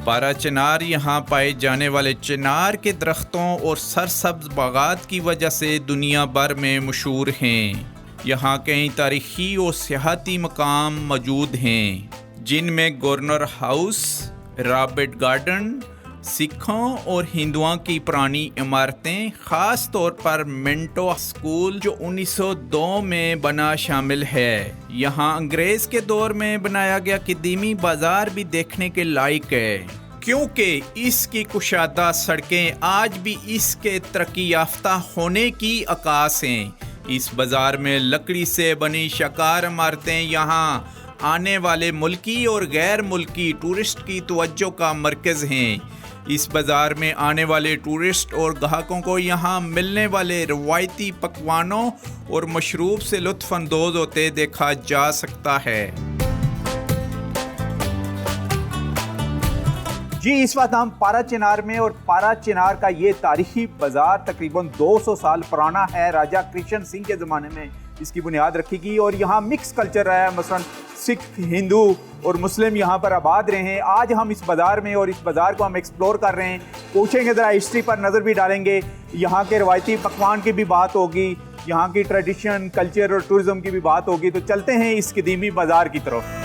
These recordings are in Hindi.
पारा चिनार यहाँ पाए जाने वाले चिनार के दरख्तों और सरसब्ज बागात की वजह से दुनिया भर में मशहूर हैं। यहाँ कई तारीखी और सियाहती मकाम मौजूद हैं, जिनमें गवर्नर हाउस, रॉबर्ट गार्डन, सिखों और हिंदुओं की पुरानी इमारतें, ख़ास तौर पर मिंटो स्कूल जो 1902 में बना शामिल है। यहाँ अंग्रेज़ के दौर में बनाया गया कदीमी बाज़ार भी देखने के लायक है, क्योंकि इसकी कुशादा सड़कें आज भी इसके तरक्की याफ्ता होने की अक्कास हैं। इस बाज़ार में लकड़ी से बनी शाकार इमारतें यहाँ आने वाले मुल्की और गैर मुल्की टूरिस्ट की तवज्जो का मरकज़ हैं। इस बाज़ार में आने वाले टूरिस्ट और ग्राहकों को यहाँ मिलने वाले रवायती पकवानों और मशरूब से लुत्फ़ अंदोज़ होते देखा जा सकता है। जी, इस वक्त हम पारा चिनार में, और पारा चिनार का ये तारीखी बाज़ार तकरीबन 200 साल पुराना है। राजा कृष्ण सिंह के ज़माने में इसकी बुनियाद रखी गई और यहाँ मिक्स कल्चर रहा है, मसलन सिख, हिंदू और मुस्लिम यहाँ पर आबाद रहे हैं। आज हम इस बाज़ार में और इस बाज़ार को हम एक्सप्लोर कर रहे हैं, पूछेंगे ज़रा हिस्ट्री पर नज़र भी डालेंगे, यहाँ के रवायती पकवान की भी बात होगी, यहाँ की ट्रेडिशन, कल्चर और टूरिज़म की भी बात होगी। तो चलते हैं इस कदीमी बाज़ार की तरफ।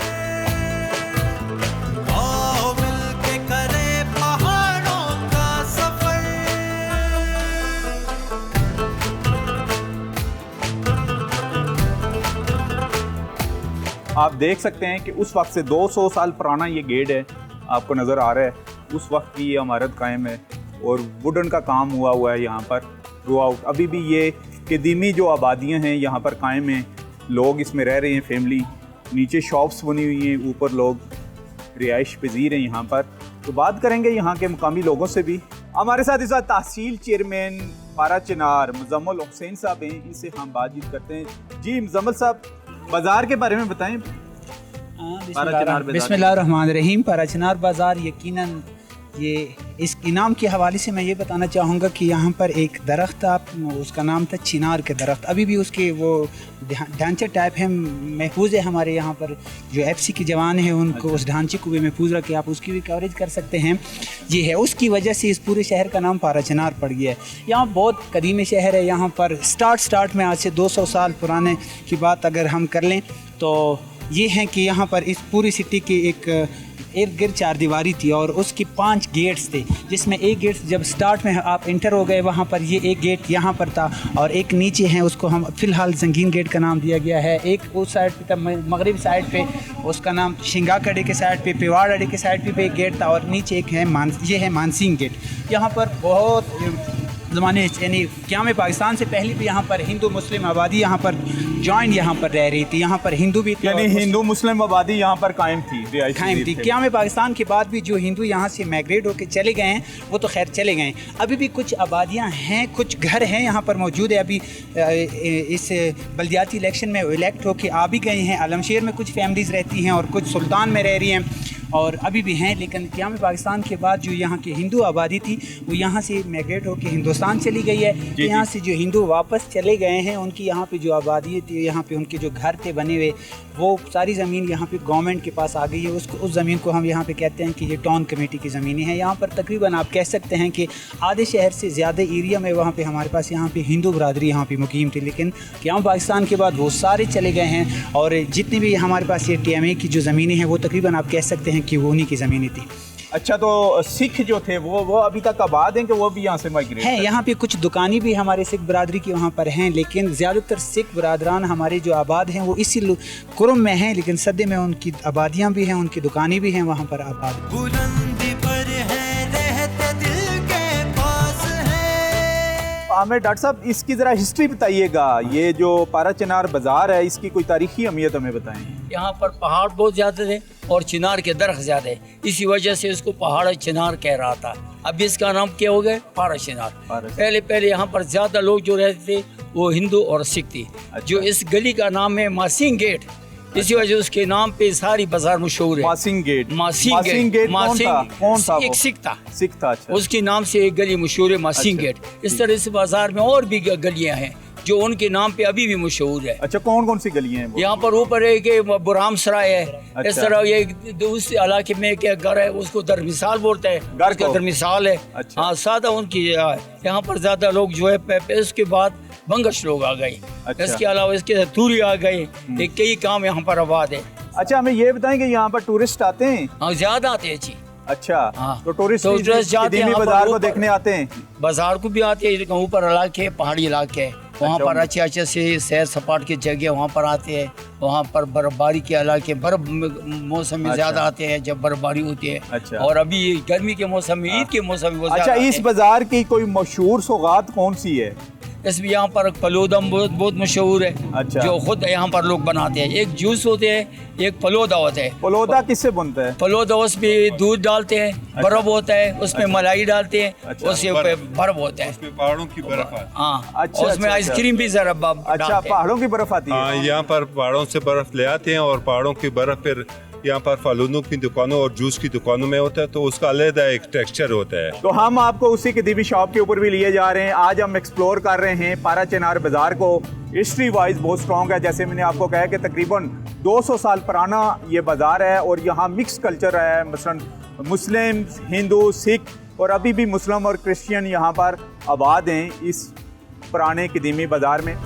आप देख सकते हैं कि उस वक्त से 200 साल पुराना ये गेट है, आपको नज़र आ रहा है। उस वक्त की ये इमारत कायम है और वुडन का काम हुआ है यहाँ पर थ्रू आउट। अभी भी ये कदीमी जो आबादियाँ हैं यहाँ पर कायम हैं, लोग इसमें रह रहे हैं, फैमिली। नीचे शॉप्स बनी हुई हैं, ऊपर लोग रिहाइश पजीर हैं यहाँ पर। तो बात करेंगे यहाँ के मुकामी लोगों से भी। हमारे साथ इस वक्त तहसील चेयरमैन पारा चिनार मुजम्मल हुसैन साहब हैं, इनसे हम बातचीत करते हैं। जी मुजम्मल साहब, बाज़ार के बारे में बताएं। बिस्मिल्लाहिर्रहमानिर्रहीम। पारा चिनार बाज़ार यकीनन ये इस इनाम के हवाले से मैं ये बताना चाहूँगा कि यहाँ पर एक दरख्त था, उसका नाम था चिनार के दरख्त। अभी भी उसके वो ढांचे टाइप है, महफूज है। हमारे यहाँ पर जो FC के जवान हैं उनको उस ढांचे को भी महफूज रखे, आप उसकी भी कवरेज कर सकते हैं। ये है, उसकी वजह से इस पूरे शहर का नाम पारा चिनार पड़ गया है। यहाँ बहुत कदीमी शहर है। यहाँ पर स्टार्ट में आज से 200 साल पुराने की बात अगर हम कर लें तो ये है कि यहाँ पर इस पूरी सिटी की एक इर्द गिर्द 4 दीवारी थी और उसकी 5 गेट्स थे, जिसमें एक गेट जब स्टार्ट में आप इंटर हो गए वहाँ पर ये एक गेट यहाँ पर था और एक नीचे है, उसको हम फ़िलहाल जंगीन गेट का नाम दिया गया है। एक उस साइड पे था, मगरिब साइड पे, उसका नाम शिंगाक अड्डे के साइड पे, पेवाड़ अड्डे के साइड पे एक गेट था और नीचे एक है ये है मानसिंह गेट। यहाँ पर बहुत ज़माने यानी क़याम पाकिस्तान से पहले भी यहाँ पर हिंदू मुस्लिम आबादी यहाँ पर जॉइंट यहाँ पर रह रही थी। यहाँ पर हिंदू भी यानी हिंदू मुस्लिम आबादी यहाँ पर कायम थी। क़याम पाकिस्तान के बाद भी जो हिंदू यहाँ से माइग्रेट होकर चले गए हैं वो तो खैर चले गए हैं। अभी भी कुछ आबादियाँ हैं, कुछ घर हैं यहाँ पर मौजूद है। अभी इस बल्दियाती इलेक्शन में इलेक्ट होकर आ भी गए हैं। आलमशेर में कुछ फैमिलीज़ रहती हैं और कुछ सुल्तान में रह रही हैं और अभी भी हैं। लेकिन क़याम पाकिस्तान के बाद जो यहाँ की हिंदू आबादी थी वो यहाँ से माइग्रेट होकर हिंदुस्तान चली गई है। यहाँ से जो हिंदू वापस चले गए हैं उनकी यहाँ पे जो आबादी थी, यहाँ पे उनके जो घर थे बने हुए, वो सारी ज़मीन यहाँ पे गवर्नमेंट के पास आ गई है। उस ज़मीन को हम यहाँ पे कहते हैं कि ये टाउन कमेटी की ज़मीनें हैं। यहाँ पर तकरीबन आप कह सकते हैं कि आधे शहर से ज़्यादा एरिया में वहाँ पे हमारे पास यहाँ पे हिंदू बरादरी यहाँ पे मुकीम थी। लेकिन क़याम पाकिस्तान के बाद वो सारे चले गए हैं और जितनी भी हमारे पास ये TMA की जो ज़मीनें हैं वो तकरीबन आप कह सकते हैं कि वो उन्हीं की ज़मीनें थी। अच्छा, तो सिख जो थे वो अभी तक आबाद हैं कि वो भी यहाँ से माइग्रेट हैं? यहाँ पे कुछ दुकानें भी हमारे सिख बरादरी की वहाँ पर हैं, लेकिन ज़्यादातर सिख बरादरान हमारे जो आबाद हैं वो इसी कुरम में हैं, लेकिन सदे में उनकी आबादियाँ भी हैं, उनकी दुकानें भी हैं वहाँ पर आबाद। हमें डॉक्टर साहब इसकी ज़रा हिस्ट्री बताइएगा। ये जो पारा चिनार बाज़ार है इसकी कोई तारीखी अहमियत हमें बताएं। यहाँ पर पहाड़ बहुत ज़्यादा थे और चिनार के दरख्त ज़्यादा है, इसी वजह से इसको पहाड़ चिनार कह रहा था। अब इसका नाम क्या हो गया? पारा चिनार। पहले यहाँ पर ज़्यादा लोग जो रहते थे वो हिंदू और सिख थे। अच्छा। जो इस गली का नाम है मासिंग गेट, इसी वजह उसके नाम पे सारी बाजार मशहूर है। मासिंग गेट कौन था? एक सिख था। अच्छा। उसके नाम से एक गली मशहूर है मासिंग गेट। इस तरह से बाजार में और भी गलियां हैं जो उनके नाम पे अभी भी मशहूर है। अच्छा, कौन कौन सी गलियां हैं वो? यहाँ पर ऊपर है कि बुराम सराय है। अच्छा। इस तरह ये उस इलाके में क्या घर है उसको दरमिसाल बोलते हैं, घर उसका को? दरमिसाल है। अच्छा। हाँ, सादा उनकी यहाँ पर ज्यादा लोग जो है इसके बाद बंगश लोग आ गए। अच्छा। इसके अलावा इसके तूरी आ गए। कई काम यहाँ पर आबाद है। अच्छा, हमें ये बताएं कि यहाँ पर टूरिस्ट आते हैं? हाँ, ज्यादा आते हैं जी। अच्छा, हाँ। तो टूरिस्ट तो टूरिस्ट जाते हैं कदीमी यहाँ पर बाजार को ऊपर। देखने आते हैं? बाजार को भी आते हैं, लेकिन ऊपर इलाके पहाड़ी इलाके है, वहाँ अच्छा, पर अच्छे अच्छे से सैर सपाट की जगह वहाँ पर आते हैं। वहाँ पर बर्फबारी के इलाके बर्फ मौसम में अच्छा। ज्यादा आते हैं जब बर्फबारी होती है। अच्छा। और अभी गर्मी के मौसम में, ईद के मौसम में वो अच्छा, ज्यादा इस आते हैं। बाजार की कोई मशहूर सौगात कौन सी है? इसमें यहाँ पर फलूदा बहुत मशहूर है। अच्छा। जो खुद यहाँ पर लोग बनाते हैं। एक जूस होते हैं, एक फलूदा होता है। फलूदा किससे बनता है? फलूदा उसमें दूध डालते हैं, बर्फ होता है, उसमें मलाई डालते हैं, अच्छा। उससे बर्फ होता है। उसमें पहाड़ों की बर्फ आती हाँ, अच्छा, उसमें अच्छा, आइसक्रीम भी जरा अच्छा, डालते हैं। पहाड़ों की बर्फ आती है। है? हाँ, यहाँ पर पहाड़ों से बर्फ ले आते हैं और पहाड़ों की बर्फ फिर यहाँ पर फलूनों की दुकानों और जूस की दुकानों में होता है, तो उसका अलग एक टेक्सचर होता है। तो हम आपको उसी कदीमी शॉप के ऊपर भी लिए जा रहे हैं। आज हम एक्सप्लोर कर रहे हैं पारा चिनार बाजार को। हिस्ट्री वाइज बहुत स्ट्रॉन्ग है, जैसे मैंने आपको कहा कि तकरीबन 200 साल पुराना ये बाजार है और यहाँ मिक्स कल्चर है, मसलन मुस्लिम, हिंदू, सिख और अभी भी मुस्लिम और क्रिश्चियन यहाँ पर आबाद हैं इस पुराने कदीमी बाजार में।